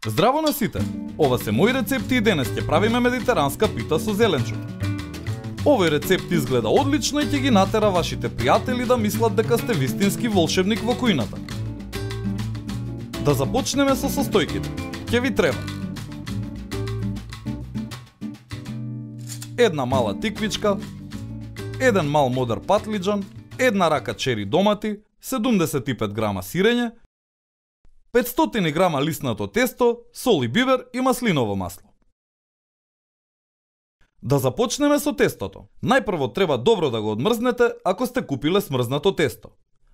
Здраво на сите! Ова се мои рецепти и денес ќе правиме медитеранска пита со зеленчук. Овој рецепт изгледа одлично и ќе ги натера вашите пријатели да мислат дека сте вистински волшебник во кујната. Да започнеме со состојките. Ќе ви треба една мала тиквичка, еден мал модер патлиџан, една рака чери домати, 75 грама сирење, 500 грама лиснато тесто, сол и бибер и маслиново масло. Да започнеме со тестото. Најпрво треба добро да го одмрзнете ако сте купиле смрзнато тесто.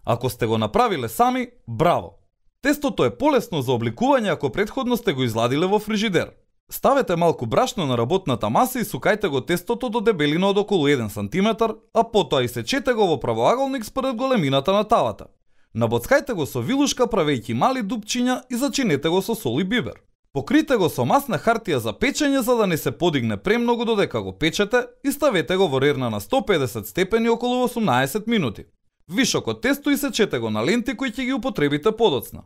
Ако сте го направиле сами, браво! Тестото е полесно за обликување ако претходно сте го изладиле во фрижидер. Ставете малку брашно на работната маса и сукајте го тестото до дебелина од околу 1 см, а потоа исечете го во правоаголник според големината на тавата. Набоцкајте го со вилушка правејќи мали дупчиња и зачинете го со сол и бибер. Покрите го со масна хартија за печење за да не се подигне премногу додека го печете и ставете го во рерна на 150 степени околу 18 минути. Вишокот тесто исечете го на ленти кои ќе ги употребите подоцна.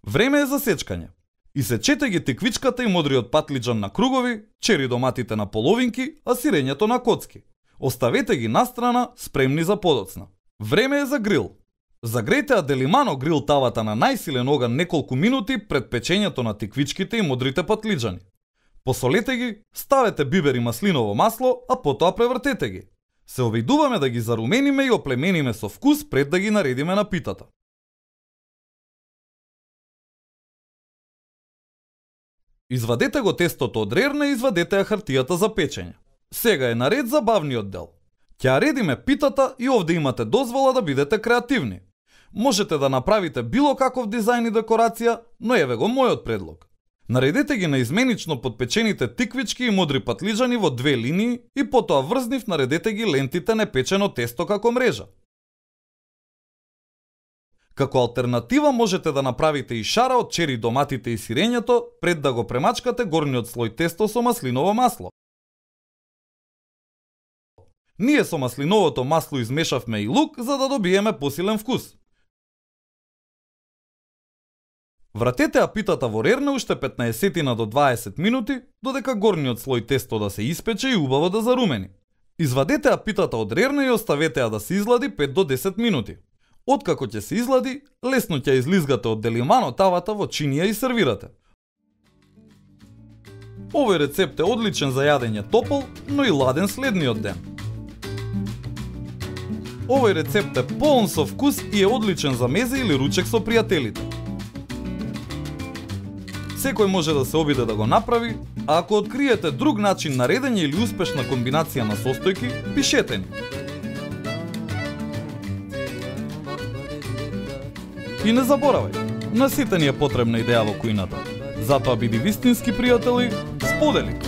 Време е за сечкање. Исечете ги тиквичката и модриот патлиџан на кругови, чери доматите на половинки, а сирењето на коцки. Оставете ги настрана, спремни за подоцна. Време е за грил. Загрејте Аделимано грил тавата на најсилен оган неколку минути пред печењето на тиквичките и модрите патлиџани. Посолете ги, ставете бибер и маслиново масло, а потоа превртете ги. Се обидуваме да ги зарумениме и оплемениме со вкус пред да ги наредиме на питата. Извадете го тестото од рерна и извадете ја хартијата за печење. Сега е наред забавниот дел. Ќе редиме питата и овде имате дозвола да бидете креативни. Можете да направите било каков дизајн и декорација, но еве го мојот предлог. Наредете ги на изменично подпечените тиквички и модри патлиџани во две линии и потоа врз нив наредете ги лентите непечено тесто како мрежа. Како алтернатива можете да направите и шара од чери доматите и сирењето пред да го премачкате горниот слој тесто со маслиново масло. Ние со маслиновото масло измешавме и лук за да добиеме посилен вкус. Вратете ја питата во рерна уште 15 до 20 минути, додека горниот слој тесто да се испече и убаво да зарумени. Извадете ја питата од рерна и оставете ја да се излади 5 до 10 минути. Откако ќе се излади, лесно ќе излизгате од Делимано тавата во чинија и сервирате. Овој рецепт е одличен за јадење топол, но и ладен следниот ден. Овој рецепт е полн со вкус и е одличен за мезе или ручек со пријателите. Секој може да се обиде да го направи, а ако откриете друг начин на редење или успешна комбинација на состојки, пишете ни. И не заборавај, на сите ни е потребна идеја во кујната. Затоа биди вистински пријател и сподели!